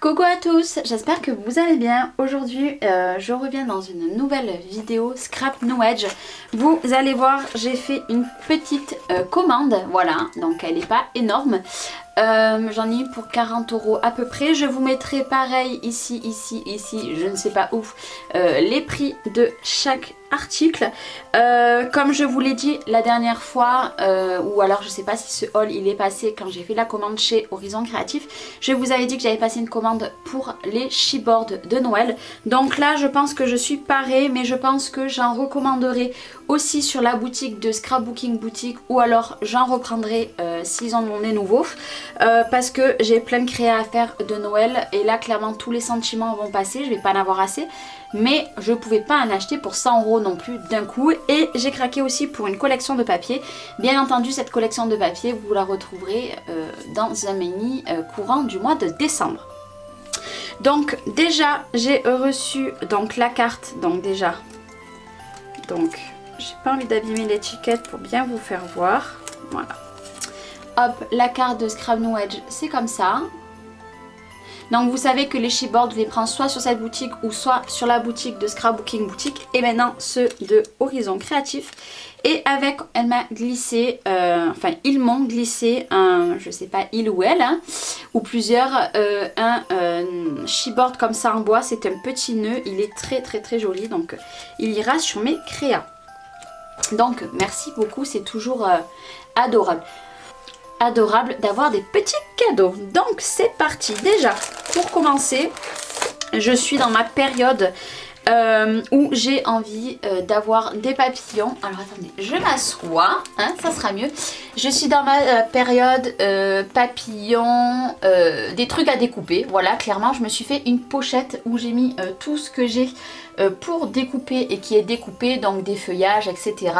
Coucou à tous, j'espère que vous allez bien. Aujourd'hui je reviens dans une nouvelle vidéo Scrap No Edge. Vous allez voir, j'ai fait une petite commande, voilà, donc elle n'est pas énorme. J'en ai eu pour 40 € à peu près. Je vous mettrai pareil ici, je ne sais pas où, les prix de chaque article. Comme je vous l'ai dit la dernière fois, ou alors je sais pas si ce haul il est passé quand j'ai fait la commande chez Horizon Créatif, je vous avais dit que j'avais passé une commande pour les chipboards de Noël. Donc là je pense que je suis parée, mais je pense que j'en recommanderai aussi sur la boutique de Scrapbooking Boutique, ou alors j'en reprendrai s'ils en ont des nouveaux, parce que j'ai plein de créas à faire de Noël et là clairement tous les sentiments vont passer, je vais pas en avoir assez, mais je pouvais pas en acheter pour 100 € non plus d'un coup. Et j'ai craqué aussi pour une collection de papier. Bien entendu cette collection de papier vous la retrouverez dans un mini courant du mois de décembre. Donc déjà j'ai reçu donc la carte, donc déjà, donc j'ai pas envie d'abîmer l'étiquette pour bien vous faire voir, voilà. Hop, la carte de Scrap No Edge, c'est comme ça. Donc vous savez que les chipboards, je les prends soit sur cette boutique ou soit sur la boutique de Scrapbooking Boutique. Et maintenant ceux de Horizon Créatif. Et avec, elle m'a glissé, enfin ils m'ont glissé un, je sais pas il ou elle, hein, ou plusieurs, un chipboard comme ça en bois. C'est un petit nœud, il est très joli, donc il ira sur mes créas. Donc merci beaucoup, c'est toujours adorable d'avoir des petits cadeaux. Donc c'est parti. Déjà pour commencer, je suis dans ma période où j'ai envie d'avoir des papillons. Alors attendez, je m'assois, hein, ça sera mieux. Je suis dans ma période papillons, des trucs à découper. Voilà, clairement je me suis fait une pochette où j'ai mis tout ce que j'ai pour découper et qui est découpé, donc des feuillages, etc.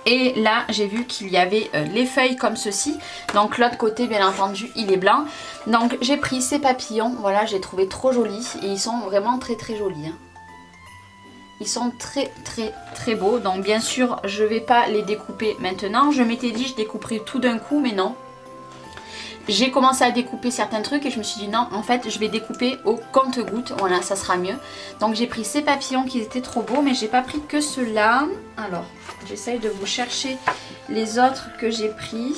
Et là j'ai vu qu'il y avait les feuilles comme ceci. Donc l'autre côté bien entendu il est blanc. Donc j'ai pris ces papillons. Voilà, j'ai trouvé trop jolis. Et ils sont vraiment très jolis, hein. Ils sont très beaux. Donc bien sûr je vais pas les découper maintenant. Je m'étais dit je découperai tout d'un coup, mais non. J'ai commencé à découper certains trucs et je me suis dit non, en fait je vais découper au compte-gouttes, voilà, ça sera mieux. Donc j'ai pris ces papillons qui étaient trop beaux, mais j'ai pas pris que ceux-là. Alors j'essaye de vous chercher les autres que j'ai pris.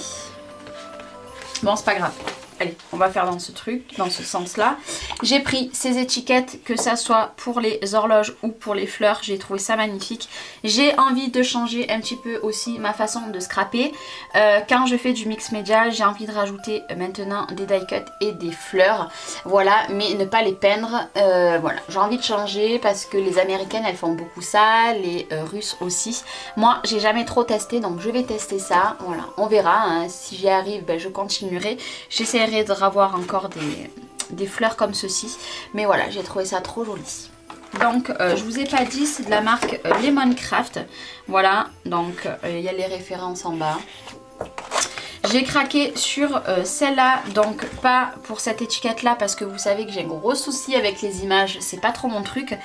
Bon, c'est pas grave. Allez, on va faire dans ce truc, dans ce sens-là. J'ai pris ces étiquettes, que ça soit pour les horloges ou pour les fleurs. J'ai trouvé ça magnifique. J'ai envie de changer un petit peu aussi ma façon de scraper. Quand je fais du mix média, j'ai envie de rajouter maintenant des die cuts et des fleurs. Voilà, mais ne pas les peindre. Voilà, j'ai envie de changer parce que les américaines, elles font beaucoup ça. Les russes aussi. Moi, j'ai jamais trop testé, donc je vais tester ça. Voilà, on verra, hein. Si j'y arrive, ben, je continuerai. J'essaierai de revoir encore des fleurs comme ceci, mais voilà, j'ai trouvé ça trop joli. Donc je vous ai pas dit, c'est de la marque Lemoncraft. Voilà, donc il y a les références en bas. J'ai craqué sur celle-là, donc pas pour cette étiquette là parce que vous savez que j'ai un gros souci avec les images, c'est pas trop mon truc.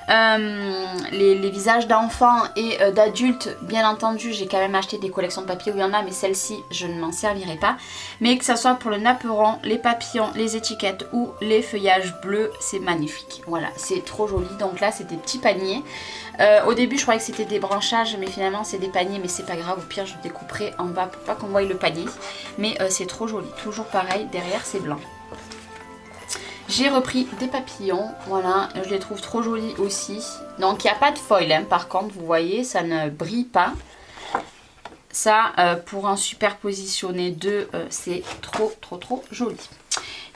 Les visages d'enfants et d'adultes, bien entendu j'ai quand même acheté des collections de papier où il y en a, mais celle-ci je ne m'en servirai pas. Mais que ça soit pour le napperon, les papillons, les étiquettes ou les feuillages bleus, c'est magnifique. Voilà, c'est trop joli. Donc là c'est des petits paniers. Au début je croyais que c'était des branchages, mais finalement c'est des paniers, mais c'est pas grave, au pire je découperai en bas pour pas qu'on voie le panier. Mais c'est trop joli, toujours pareil, derrière c'est blanc. J'ai repris des papillons, voilà, je les trouve trop jolis aussi. Donc il n'y a pas de foil, hein, par contre, vous voyez, ça ne brille pas. Ça, pour en superpositionner deux, c'est trop joli.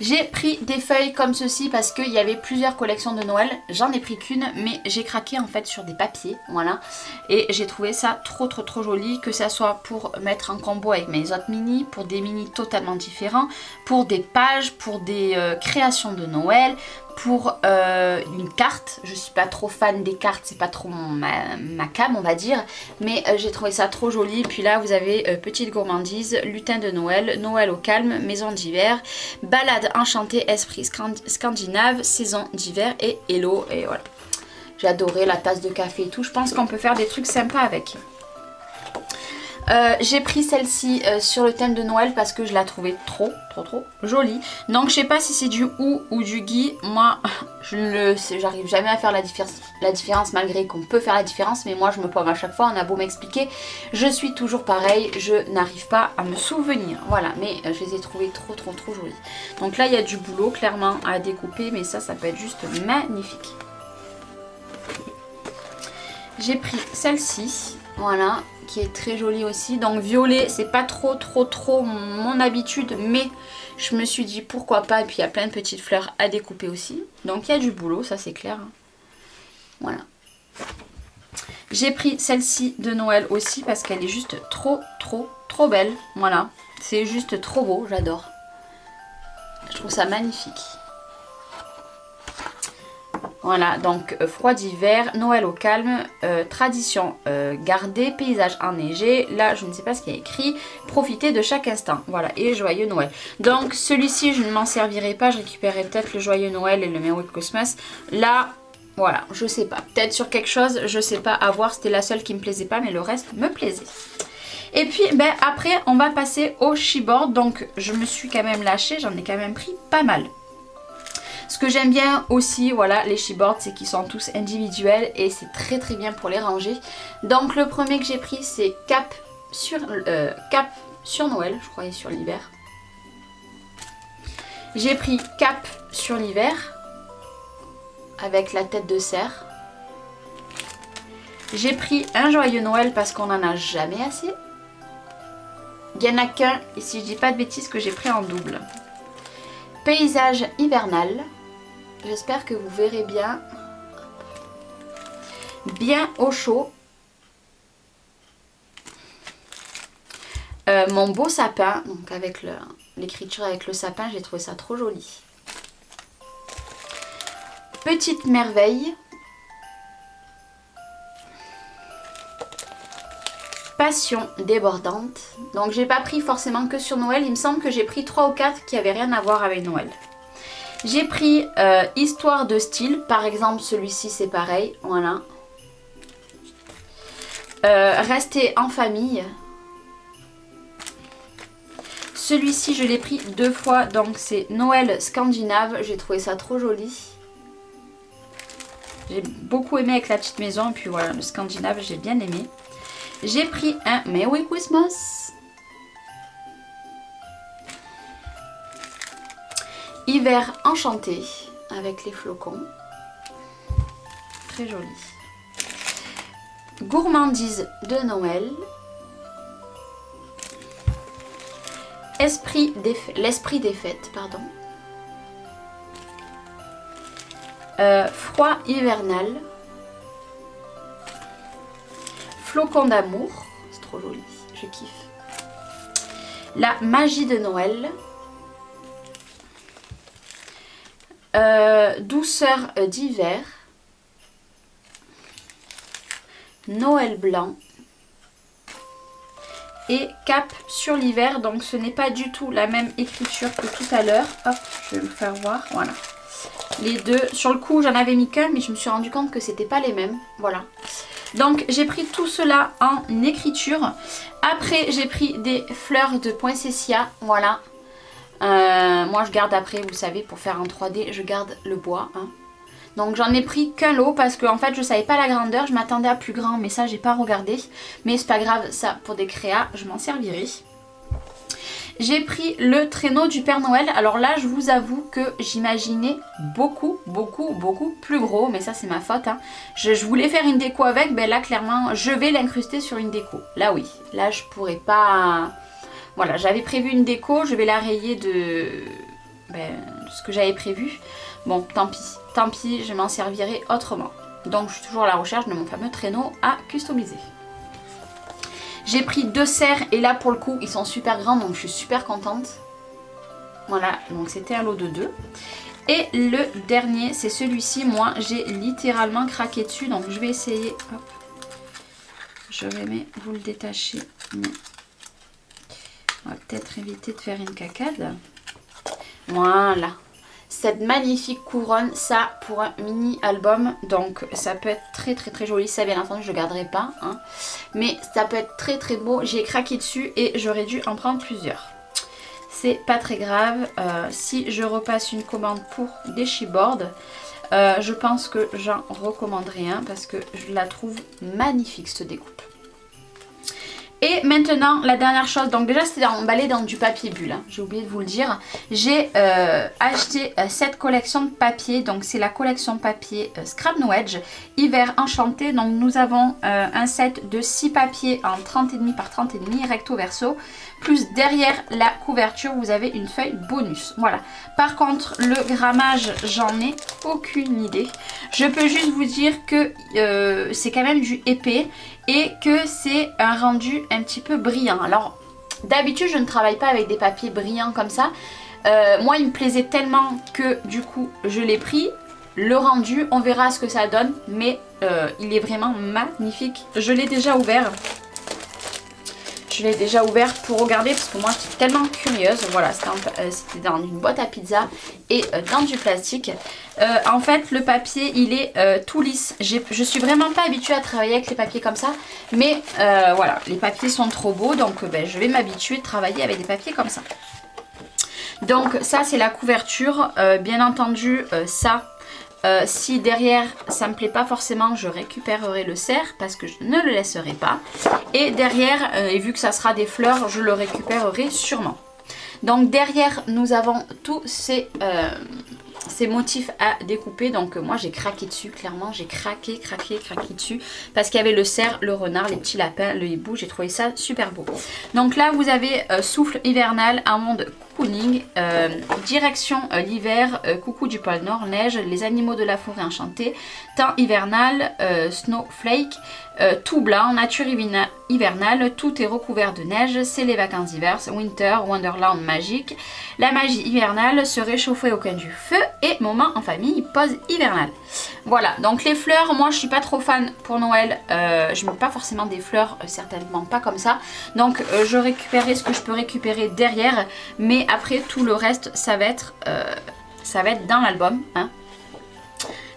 J'ai pris des feuilles comme ceci parce qu'il y avait plusieurs collections de Noël. J'en ai pris qu'une, mais j'ai craqué en fait sur des papiers, voilà. Et j'ai trouvé ça trop joli, que ça soit pour mettre en combo avec mes autres mini, pour des mini totalement différents, pour des pages, pour des créations de Noël, pour une carte. Je suis pas trop fan des cartes, c'est pas trop ma cam on va dire, mais j'ai trouvé ça trop joli. Puis là vous avez petite gourmandise, lutin de Noël, Noël au calme, maison d'hiver, balade enchantée, esprit scandinave, saison d'hiver et hello. Et voilà, j'ai adoré la tasse de café et tout. Je pense qu'on peut faire des trucs sympas avec. J'ai pris celle-ci sur le thème de Noël parce que je la trouvais trop jolie. Donc je sais pas si c'est du ou du gui. Moi je ne le sais, j'arrive jamais à faire la différence malgré qu'on peut faire la différence. Mais moi je me pomme à chaque fois, on a beau m'expliquer, je suis toujours pareil, je n'arrive pas à me souvenir. Voilà, mais je les ai trouvées trop jolies. Donc là il y a du boulot clairement à découper, mais ça peut être juste magnifique. J'ai pris celle-ci, voilà, qui est très jolie aussi. Donc violet, c'est pas trop mon habitude, mais je me suis dit pourquoi pas. Et puis il y a plein de petites fleurs à découper aussi. Donc il y a du boulot, ça c'est clair. Voilà. J'ai pris celle-ci de Noël aussi parce qu'elle est juste trop belle. Voilà, c'est juste trop beau, j'adore. Je trouve ça magnifique. Voilà, donc froid d'hiver, Noël au calme, tradition gardée, paysage enneigé. Là, je ne sais pas ce qu'il y a écrit. Profitez de chaque instant. Voilà, et joyeux Noël. Donc celui-ci, je ne m'en servirai pas. Je récupérerai peut-être le joyeux Noël et le Merry Christmas. Là, voilà, je sais pas. Peut-être sur quelque chose, je sais pas. À voir, c'était la seule qui me plaisait pas, mais le reste me plaisait. Et puis, ben, après, on va passer au chipboard. Donc, je me suis quand même lâchée. J'en ai quand même pris pas mal. Ce que j'aime bien aussi, voilà, les chipboards, c'est qu'ils sont tous individuels et c'est très bien pour les ranger. Donc le premier que j'ai pris, c'est Cap sur Noël, je croyais sur l'hiver. J'ai pris Cap sur l'hiver avec la tête de cerf. J'ai pris un joyeux Noël parce qu'on n'en a jamais assez. Il n'y en a qu'un, et si je dis pas de bêtises, que j'ai pris en double. Paysage hivernal. J'espère que vous verrez bien. Bien au chaud. Mon beau sapin. Donc avec l'écriture avec le sapin, j'ai trouvé ça trop joli. Petite merveille. Passion débordante. Donc j'ai pas pris forcément que sur Noël. Il me semble que j'ai pris 3 ou 4 qui n'avaient rien à voir avec Noël. J'ai pris histoire de style. Par exemple celui-ci c'est pareil. Voilà. Rester en famille. Celui-ci je l'ai pris 2 fois. Donc c'est Noël scandinave. J'ai trouvé ça trop joli. J'ai beaucoup aimé avec la petite maison. Et puis voilà, le scandinave j'ai bien aimé. J'ai pris un Merry Christmas. Hiver enchanté avec les flocons. Très joli. Gourmandise de Noël. L'esprit des fêtes, pardon. Froid hivernal. Flocon d'amour. C'est trop joli, je kiffe. La magie de Noël. Douceur d'hiver. Noël blanc. Et Cap sur l'hiver. Donc ce n'est pas du tout la même écriture que tout à l'heure. Hop, je vais vous faire voir. Voilà. Les deux. Sur le coup, j'en avais mis qu'un, mais je me suis rendu compte que c'était pas les mêmes. Voilà. Donc j'ai pris tout cela en écriture. Après, j'ai pris des fleurs de poinsettia. Voilà. Moi je garde après, vous savez, pour faire en 3D, je garde le bois. Hein. Donc j'en ai pris qu'un lot parce que en fait je savais pas la grandeur, je m'attendais à plus grand, mais ça j'ai pas regardé. Mais c'est pas grave, ça pour des créas, je m'en servirai. J'ai pris le traîneau du Père Noël. Alors là je vous avoue que j'imaginais beaucoup plus gros, mais ça c'est ma faute. Hein. Je voulais faire une déco avec, ben là clairement je vais l'incruster sur une déco. Là oui, là je pourrais pas... Voilà, j'avais prévu une déco, je vais la rayer de ce que j'avais prévu. Bon, tant pis, je m'en servirai autrement. Donc je suis toujours à la recherche de mon fameux traîneau à customiser. J'ai pris 2 cerfs et là pour le coup ils sont super grands, donc je suis super contente. Voilà, donc c'était un lot de 2. Et le dernier, c'est celui-ci. Moi j'ai littéralement craqué dessus, donc je vais essayer. Hop. J'aurais aimé vous le détacher, mais... On va peut-être éviter de faire une cacade. Voilà. cette magnifique couronne, ça pour un mini album, donc ça peut être très très très joli. Ça bien entendu je ne garderai pas, hein, mais ça peut être très très beau. J'ai craqué dessus et j'aurais dû en prendre plusieurs. C'est pas très grave. Si je repasse une commande pour des chipboards, je pense que j'en recommanderai un parce que je la trouve magnifique cette découpe. Et maintenant la dernière chose, donc déjà c'était emballé dans du papier bulle, hein, j'ai oublié de vous le dire. J'ai acheté cette collection de papier, donc c'est la collection papier Scrap No Edge Hiver Enchanté. Donc nous avons un set de 6 papiers en 30,5 par 30,5 recto verso. Plus derrière la couverture vous avez une feuille bonus. Voilà. Par contre le grammage j'en ai aucune idée. Je peux juste vous dire que c'est quand même du épais et que c'est un rendu un petit peu brillant. Alors d'habitude je ne travaille pas avec des papiers brillants comme ça. Moi il me plaisait tellement que du coup je l'ai pris. Le rendu on verra ce que ça donne, mais il est vraiment magnifique. Je l'ai déjà ouvert. Je l'ai déjà ouvert pour regarder parce que moi j'étais tellement curieuse. Voilà, c'était dans une boîte à pizza et dans du plastique. En fait le papier il est tout lisse. Je suis vraiment pas habituée à travailler avec les papiers comme ça. Mais voilà, les papiers sont trop beaux, donc je vais m'habituer à travailler avec des papiers comme ça. Donc ça c'est la couverture. Bien entendu ça... si derrière ça me plaît pas forcément, je récupérerai le cerf parce que je ne le laisserai pas. Et derrière, et vu que ça sera des fleurs, je le récupérerai sûrement. Donc derrière nous avons tous ces motifs à découper. Donc moi j'ai craqué dessus, clairement j'ai craqué dessus parce qu'il y avait le cerf, le renard, les petits lapins, le hibou. J'ai trouvé ça super beau. Donc là vous avez souffle hivernal, un monde cocooning, direction l'hiver, coucou du pôle Nord, neige, les animaux de la forêt enchantée, temps hivernal, snowflake, tout blanc, nature hivernale, tout est recouvert de neige, c'est les vacances d'hiver, winter, wonderland magique, la magie hivernale, se réchauffer au coin du feu et moment en famille, pause hivernale. Voilà, donc les fleurs, moi je suis pas trop fan pour Noël, je mets pas forcément des fleurs, certainement pas comme ça, donc je récupérerai ce que je peux récupérer derrière, mais après tout le reste ça va être dans l'album, hein.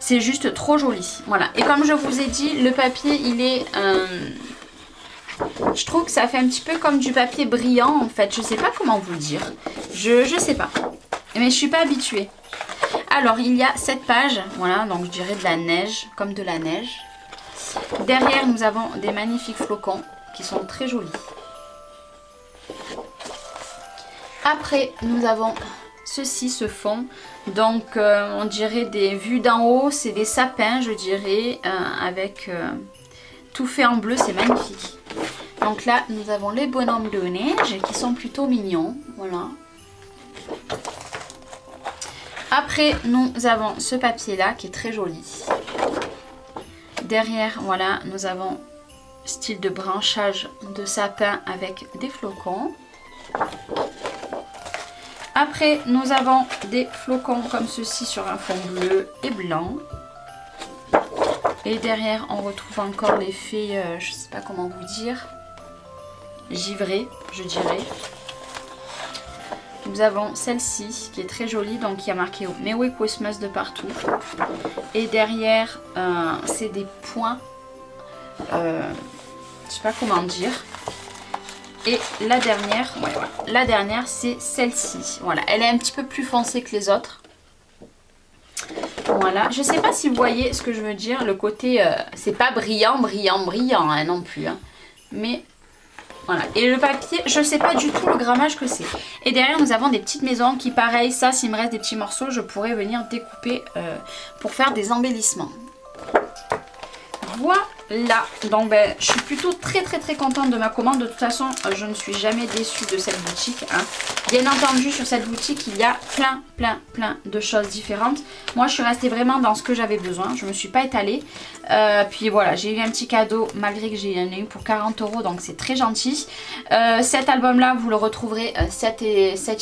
C'est juste trop joli. Voilà. Et comme je vous ai dit, le papier, il est... je trouve que ça fait un petit peu comme du papier brillant, en fait. Je sais pas comment vous le dire. Je sais pas. Mais je suis pas habituée. Alors, il y a 7 pages. Voilà, donc je dirais de la neige, comme de la neige. Derrière, nous avons des magnifiques flocons qui sont très jolis. Après, nous avons... ceci, ce fond, donc on dirait des vues d'en haut, c'est des sapins je dirais, avec tout fait en bleu, c'est magnifique. Donc là nous avons les bonhommes de neige qui sont plutôt mignons, voilà. Après nous avons ce papier là qui est très joli. Derrière voilà nous avons style de branchage de sapin avec des flocons. Après, nous avons des flocons comme ceci sur un fond bleu et blanc. Et derrière, on retrouve encore l'effet, je sais pas comment vous dire, givré, je dirais. Nous avons celle-ci qui est très jolie, donc il y a marqué Merry Christmas de partout. Et derrière, c'est des points, je sais pas comment dire. Et la dernière, ouais, voilà. La dernière c'est celle-ci. Voilà, elle est un petit peu plus foncée que les autres. Voilà, je sais pas si vous voyez ce que je veux dire. Le côté, c'est pas brillant hein, non plus. Hein. Mais voilà, et le papier, je sais pas du tout le grammage que c'est. Et derrière nous avons des petites maisons qui pareil, ça s'il me reste des petits morceaux, je pourrais venir découper pour faire des embellissements. Voilà. Donc je suis plutôt très contente de ma commande. De toute façon je ne suis jamais déçue de cette boutique, hein. Bien entendu sur cette boutique il y a plein de choses différentes. Moi je suis restée vraiment dans ce que j'avais besoin, je me suis pas étalée. Puis voilà, j'ai eu un petit cadeau malgré que j'en ai eu pour 40 €, donc c'est très gentil. Cet album là vous le retrouverez cet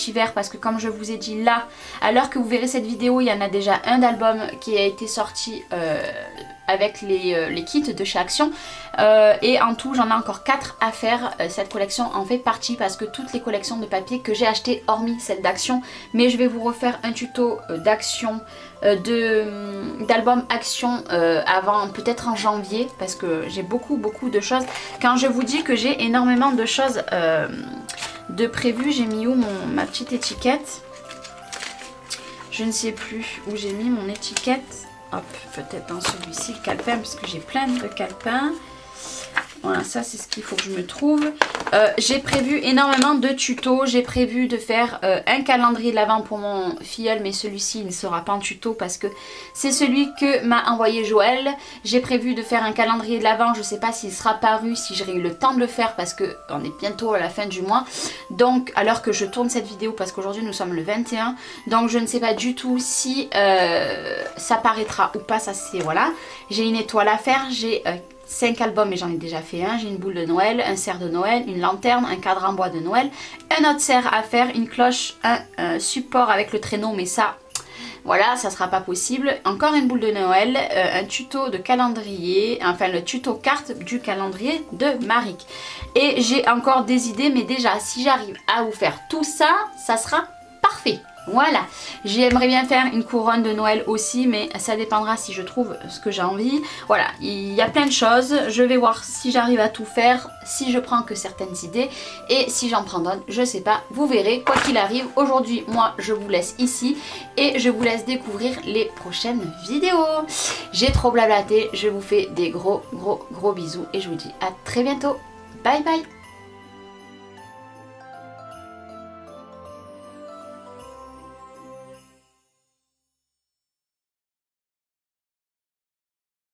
hiver, parce que comme je vous ai dit là, à l'heure que vous verrez cette vidéo, il y en a déjà un d'album qui a été sorti avec les kits de chez Action. Et en tout j'en ai encore 4 à faire. Cette collection en fait partie parce que toutes les collections de papier que j'ai achetées, hormis celle d'Action, mais je vais vous refaire un tuto d'Action, d'album Action avant peut-être en janvier, parce que j'ai beaucoup de choses. Quand je vous dis que j'ai énormément de choses de prévues, j'ai mis où ma petite étiquette? Je ne sais plus où j'ai mis mon étiquette. Hop, peut-être dans celui-ci, le calepin, parce que j'ai plein de calepins. Voilà, ça c'est ce qu'il faut que je me trouve. J'ai prévu énormément de tutos. J'ai prévu de faire un calendrier de l'Avent pour mon filleul, mais celui-ci il ne sera pas en tuto parce que c'est celui que m'a envoyé Joël. J'ai prévu de faire un calendrier de l'Avent. Je ne sais pas s'il sera paru, si j'aurai eu le temps de le faire parce qu'on est bientôt à la fin du mois. Donc à l'heure que je tourne cette vidéo, parce qu'aujourd'hui nous sommes le 21, donc je ne sais pas du tout si ça paraîtra ou pas. Ça c'est voilà. J'ai une étoile à faire, j'ai 5 albums, mais j'en ai déjà fait un. J'ai une boule de Noël, un cerf de Noël, une lanterne, un cadre en bois de Noël, un autre cerf à faire, une cloche, un support avec le traîneau, mais ça, voilà, ça sera pas possible. Encore une boule de Noël, un tuto de calendrier, enfin le tuto carte du calendrier de Maric. Et j'ai encore des idées, mais déjà, si j'arrive à vous faire tout ça, ça sera parfait. Voilà, j'aimerais bien faire une couronne de Noël aussi, mais ça dépendra si je trouve ce que j'ai envie. Voilà, il y a plein de choses, je vais voir si j'arrive à tout faire, si je prends que certaines idées, et si j'en prends d'autres, je sais pas, vous verrez, quoi qu'il arrive. Aujourd'hui, moi, je vous laisse ici, et je vous laisse découvrir les prochaines vidéos. J'ai trop blablaté, je vous fais des gros bisous, et je vous dis à très bientôt. Bye bye.